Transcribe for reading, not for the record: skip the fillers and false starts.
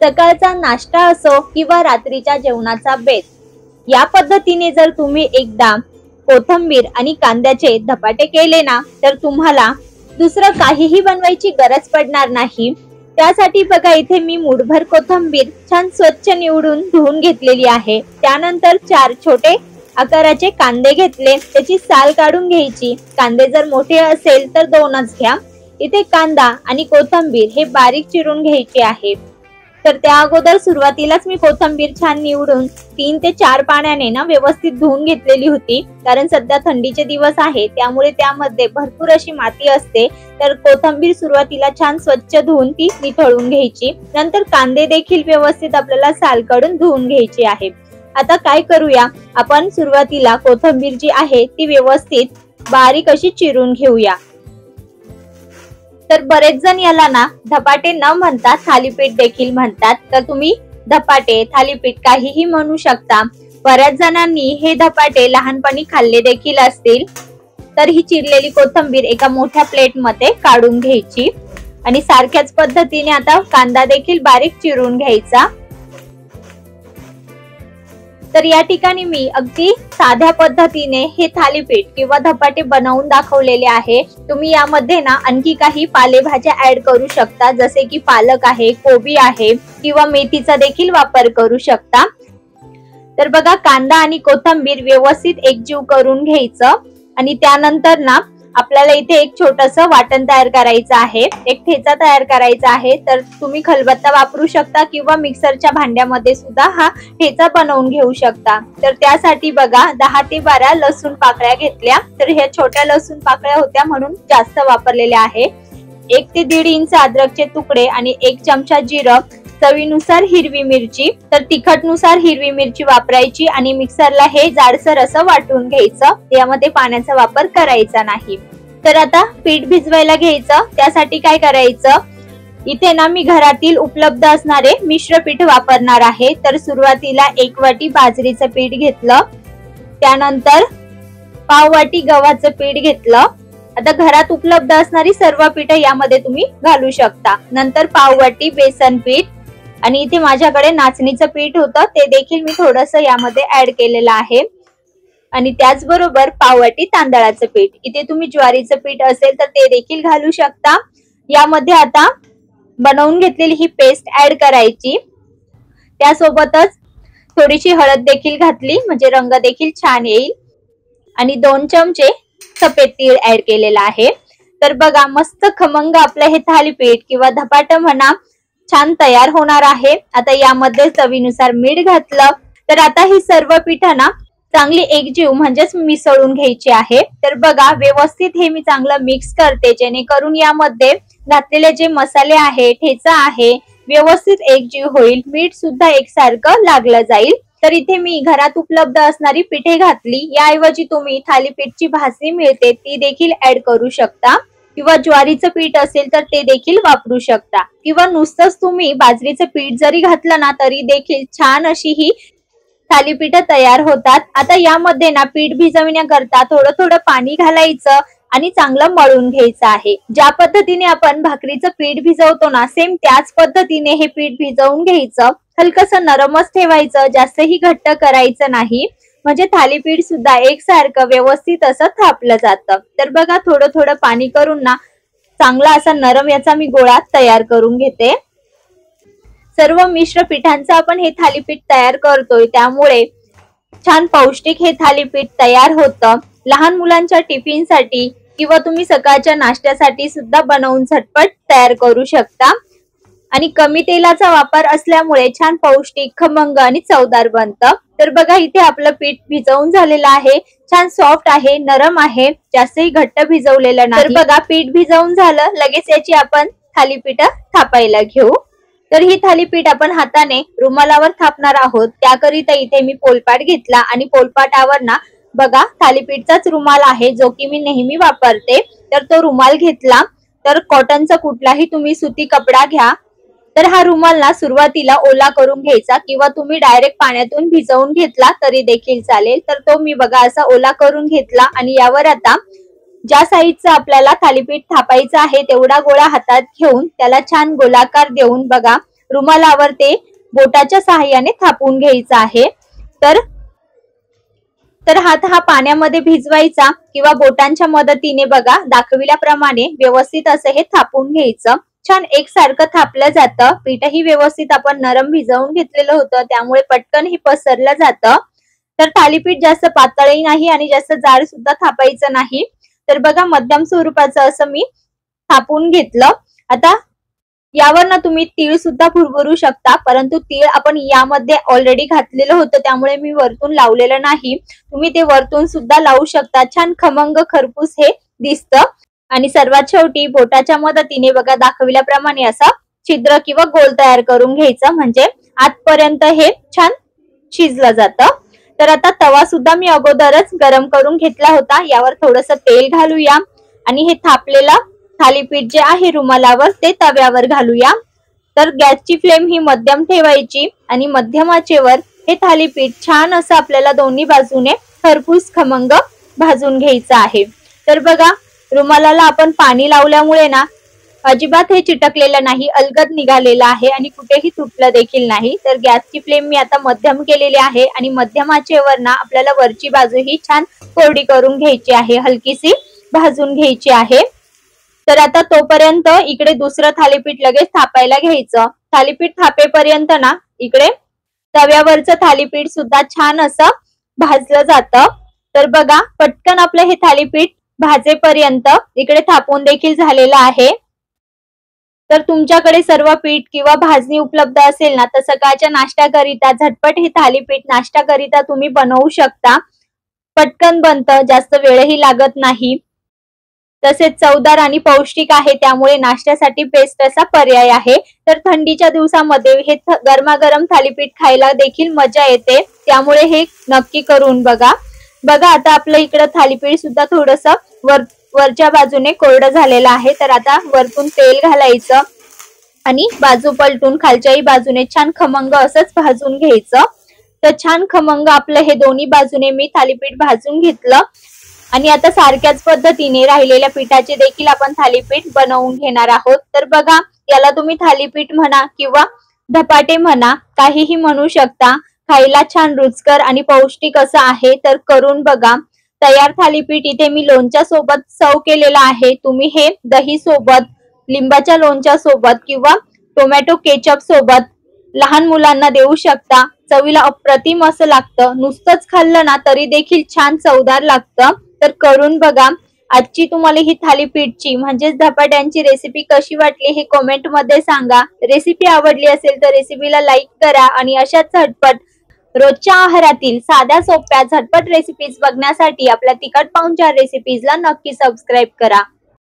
सकाळचा नाश्ता असो किंवा रात्रीच्या जेवणाचा बेत, या पद्धतीने जर तुम्ही एकदा कोथिंबीर आणि कांद्याचे धपाटे केले ना, तर तुम्हाला दुसरं काहीही बनवायची गरज पडणार नाही। त्यासाठी बघा, इथे मी मूठभर कोथिंबीर छान स्वच्छ निवडून धुवून घेतलेली आहे। त्यानंतर 4 छोटे आकाराचे कांदे घेतले, त्याची साल काढून घ्यायची। कांदे जर मोठे असेल तर 2च घ्या। इथे कांदा आणि कोथिंबीर हे बारीक चिरून घ्यायचे आहे। तर त्या अगोदर सुरुवातीलाच मी कोथिंबीर छान निवडून 3 ते 4 पाण्याने ना व्यवस्थित धुवून घेतलेली होती, कारण सध्या थंडीचे दिवस आहे, त्यामुळे त्यामध्ये भरपूर अशी माती असते। तर कोथिंबीर सुरुवातीला छान स्वच्छ धुवून ती निथळून घ्यायची। नंतर कांदे देखील व्यवस्थित आपल्याला साल काढून धुवून घ्यायचे आहे। आता काय करूया, आपण सुरुवातीला कोथिंबीर जी आहे ती व्यवस्थित बारीक अशी चिरून घेऊया। तर बरेच जण याला ना धपाटे न म्हणता थालीपीठ देखील म्हणतात। तर तुम्ही धपाटे, थालीपीठ काहीही म्हणू शकता। बऱ्याच जणांनी हे धपाटे लहानपणी खाल्ले देखील असतील। तर ही चिरलेली कोथिंबीर एका मोठ्या प्लेट मध्ये काढून घ्यायची आणि सारख्याच पद्धतीने आता कांदा देखील बारीक चिरून घ्यायचा। तर या ठिकाणी मी अगदी साध्या पद्धतीने हे थालीपीठ किंवा धपाटे बनवून दाखवलेले आहे। तुम्ही यामध्ये ना आणखी काही पालेभाज्या ऍड करू शकता, जसे की पालक आहे, कोबी आहे किंवा मेथीचा देखील वापर करू शकता। तर बघा, कांदा आणि कोथिंबीर व्यवस्थित एकजीव करून घ्यायचं आणि त्यानंतर ना आपल्याला इथे एक छोटंसं वाटण तयार करायचं आहे, एक ठेचा तयार करायचा आहे। तर तुम्ही खलबत्ता वापरू शकता किंवा मिक्सरच्या भांड्यामध्ये सुद्धा हा ठेचा बनवून घेऊ शकता। तर त्यासाठी बघा, 10 ते 12 लसूण पाकळ्या घेतल्या। तर ह्या छोट्या लसूण पाकळ्या होत्या म्हणून जास्त वापरलेल्या आहे। 1 ते 1.5 इंच अद्रकचे तुकडे आणि 1 चमचा जिरं, चवीनुसार हिरवी मिरची। तर तिखटनुसार हिरवी मिरची वापरायची आणि मिक्सरला हे जाडसर असं वाटून घ्यायचं, यामध्ये पाण्याचा वापर करायचा नाही। तर आता पीठ भिजवायला घ्यायचं। त्यासाठी काय करायचं, इथे ना मी घरातील उपलब्ध असणारे मिश्र पीठ वापरणार आहे। तर सुरुवातीला 1 वाटी बाजरीचं पीठ घेतलं, त्यानंतर पाव वाटी गव्हाचं पीठ घेतलं। आता घरात उपलब्ध असणारी सर्व पीठ यामध्ये तुम्ही घालू शकता। नंतर पाव वाटी बेसन पीठ आणि इथे माझ्याकडे नाचणीचं पीठ होतं, ते देखील मी थोडंसं यामध्ये ऍड केलेलं आहे। आणि त्याचबरोबर पाव वाटी तांदळाचं पीठ, इथे तुम्ही ज्वारीचं पीठ असेल तर ते देखील घालू शकता। यामध्ये आता बनवून घेतलेली ही पेस्ट ऍड करायची। त्यासोबतच थोडीशी हळद देखील घातली, म्हणजे रंग देखील छान येईल। आणि 2 चमचे सफेद तीळ ऍड केलेला आहे। तर बघा, मस्त खमंग आपलं हे थालीपीठ किंवा धपाटं म्हणा छान तयार होणार आहे। आता यामध्ये चवीनुसार मीठ घातलं। तर आता ही सर्व पीठ ना चांगली एकजीव म्हणजेच मिसळून घ्यायची आहे। तर बघा, व्यवस्थित हे मी चांगलं मिक्स करते, जेणेकरून यामध्ये घातलेले जे मसाले आहे, ठेचा आहे, व्यवस्थित एकजीव होईल, मीठ सुद्धा एकसारखं लागलं जाईल। तर इथे मी घरात उपलब्ध असणारी पिठे घातली। याऐवजी तुम्ही थालीपीठची भाजणी मिळते ती देखील ऍड करू शकता किंवा ज्वारीचं पीठ असेल तर ते देखील वापरू शकता किंवा नुसतंच तुम्ही बाजरीचं पीठ जरी घातलं ना तरी देखील छान अशी ही थालीपीठ तयार होतात। आता यामध्ये ना पीठ भिजवण्याकरता थोडं थोडं पाणी घालायचं आणि चांगलं मळून घ्यायचं आहे। ज्या पद्धतीने आपण भाकरीचं पीठ भिजवतो ना, सेम त्याच पद्धतीने हे पीठ भिजवून घ्यायचं। हलकसं नरमच ठेवायचं, जास्तही घट्ट करायचं नाही, म्हणजे थालीपीठ सुद्धा एकसारखं व्यवस्थित असं थापलं जातं। तर बघा, थोडं थोडं पाणी करून ना चांगला असा नरम याचा मी गोळा तयार करून घेते। सर्व मिश्र पिठांचं आपण हे थालीपीठ तयार करतोय, त्यामुळे छान पौष्टिक हे थालीपीठ तयार होतं। लहान मुलांच्या टिफिनसाठी किंवा तुम्ही सकाळच्या नाश्त्यासाठी सुद्धा बनवून झटपट तयार करू शकता आणि कमी तेलाचा वापर असल्यामुळे छान पौष्टिक, खमंग आणि चवदार बनतं। तर बघा, इथे आपलं पीठ भिजवून झालेलं आहे, छान सॉफ्ट आहे, नरम आहे, जास्तही घट्ट भिजवलेलं नाही। तर बघा, पीठ भिजवून झालं, लगेच याची आपण थालीपीठ थापायला घेऊ। तर ही थालीपीठ आपण हाताने रुमालावर थापणार आहोत। त्याकरिता इथे मी पोलपाट घेतला आणि पोलपाटावर ना बघा थालीपीठचाच रुमाल आहे, जो की मी नेहमी वापरते। तर तो रुमाल घेतला। तर कॉटनचा कुठलाही तुम्ही सुती कपडा घ्या। तर हा रुमाल ना सुरुवातीला ओला करून घ्यायचा किंवा तुम्ही डायरेक्ट पाण्यातून भिजवून घेतला तरी देखील चालेल। तर तो मी बघा असा ओला करून घेतला आणि यावर आता ज्या साईजचा आपल्याला थालीपीठ थापायचं आहे तेवढा गोळा हातात घेऊन त्याला छान गोलाकार देऊन बघा रुमालावर ते बोटाच्या सहाय्याने थापून घ्यायचं आहे। तर हात हा पाण्यामध्ये भिजवायचा किंवा बोटांच्या मदतीने बघा दाखविल्याप्रमाणे व्यवस्थित असं हे थापून घ्यायचं। छान एकसारखं थापलं जातं। पीठही व्यवस्थित आपण नरम भिजवून घेतलेलं होतं, त्यामुळे पटकन हे पसरलं जातं। तर थालीपीठ जास्त पातळही नाही आणि जास्त जाड सुद्धा थापायचं नाही। तर बघा मध्यम स्वरूपाचं असं मी थापून घेतलं। आता यावर ना तुम्ही तीळ सुद्धा भुरभुरू शकता, परंतु तीळ आपण यामध्ये ऑलरेडी घातलेलं होतं, त्यामुळे मी वरतून लावलेलं नाही। तुम्ही ते वरतून सुद्धा लावू शकता। छान खमंग खरपूस हे दिसतं। आणि सर्वात शेवटी बोटाच्या मदतीने बघा दाखविल्याप्रमाणे असा छिद्र किंवा गोल तयार करून घ्यायचं, म्हणजे आतपर्यंत हे छान शिजलं जातं। तर आता तवा सुद्धा मी अगोदरच गरम करून घेतला होता, यावर थोडंसं तेल घालूया आणि हे थापलेलं थालीपीठ जे आहे रुमालावर ते तव्यावर घालूया। तर गॅसची फ्लेम ही मध्यम ठेवायची आणि मध्यम आचेवर हे थालीपीठ छान असं आपल्याला दोन्ही बाजूने खरपूस खमंग भाजून घ्यायचं आहे। तर बघा रुमालाला आपण पाणी लावल्यामुळे ना अजिबात हे चिटकलेलं नाही, अलगद निघालेलं आहे आणि कुठेही तुटलं देखील नाही। तर गॅसची फ्लेम मी आता मध्यम केलेली आहे आणि मध्यम आचेवर ना आपल्याला वरची बाजू ही छान कोरडी करून घ्यायची आहे, हलकीशी भाजून घ्यायची आहे। तर आता तोपर्यंत इकडे दुसरं थालीपीठ लगेच थापायला घ्यायचं। थालीपीठ थापेपर्यंत ना इकडे तव्यावरचं थालीपीठ सुद्धा छान असं भाजलं जातं। तर बघा पटकन आपलं हे थालीपीठ भाजेपर्यंत इकडे थापून देखील झालेलं आहे। तर तुमच्याकडे सर्व पीठ किंवा भाजणी उपलब्ध असेल ना तर सकाळच्या नाश्त्याकरिता झटपट हे थालीपीठ नाश्त्याकरिता तुम्ही बनवू शकता। पटकन बनतं, जास्त वेळही लागत नाही, तसेच चवदार आणि पौष्टिक आहे, त्यामुळे नाश्त्यासाठी बेस्ट असा पर्याय आहे। तर थंडीच्या दिवसामध्ये हे गरमागरम थालीपीठ खायला देखील मजा येते, त्यामुळे हे नक्की करून बघा। बघा आता आपलं इकडं थालीपीठ सुद्धा थोडंसं वरच्या बाजूने कोरडं झालेलं आहे। तर आता वरतून तेल घालायचं आणि बाजू पलटून खालच्याही बाजूने छान खमंग असंच भाजून घ्यायचं। तर छान खमंग आपलं हे दोन्ही बाजूने मी थालीपीठ भाजून घेतलं आणि आता सारख्याच पद्धतीने राहिलेल्या पिठाचे देखील आपण थालीपीठ बनवून घेणार आहोत। तर बघा याला तुम्ही थालीपीठ म्हणा किंवा धपाटे म्हणा, काहीही म्हणू शकता। खायला छान रुचकर आणि पौष्टिक असं आहे, तर करून बघा। तयार थालीपीठ इथे मी लोणच्या सोबत सर्व केलेलं आहे। तुम्ही हे दही सोबत, लिंबाच्या लोणच्या सोबत किंवा टोमॅटो केचप सोबत लहान मुलांना देऊ शकता। चवीला अप्रतिम असं लागतं, नुसतंच खाल्लं ना तरी देखील छान चवदार लागतं। तर करून बघा। आजची तुम्हाला ही थालीपीठची म्हणजेच धपाट्यांची रेसिपी कशी वाटली हे कमेंट मध्ये सांगा। रेसिपी आवडली असेल तर रेसिपीला लाईक करा आणि अशाच झटपट रोजच्या आहारातील साध्या सोप्या झटपट रेसिपीज बघण्यासाठी आपल्या तिखट पाहुणचार रेसिपीजला नक्की सबस्क्राईब करा।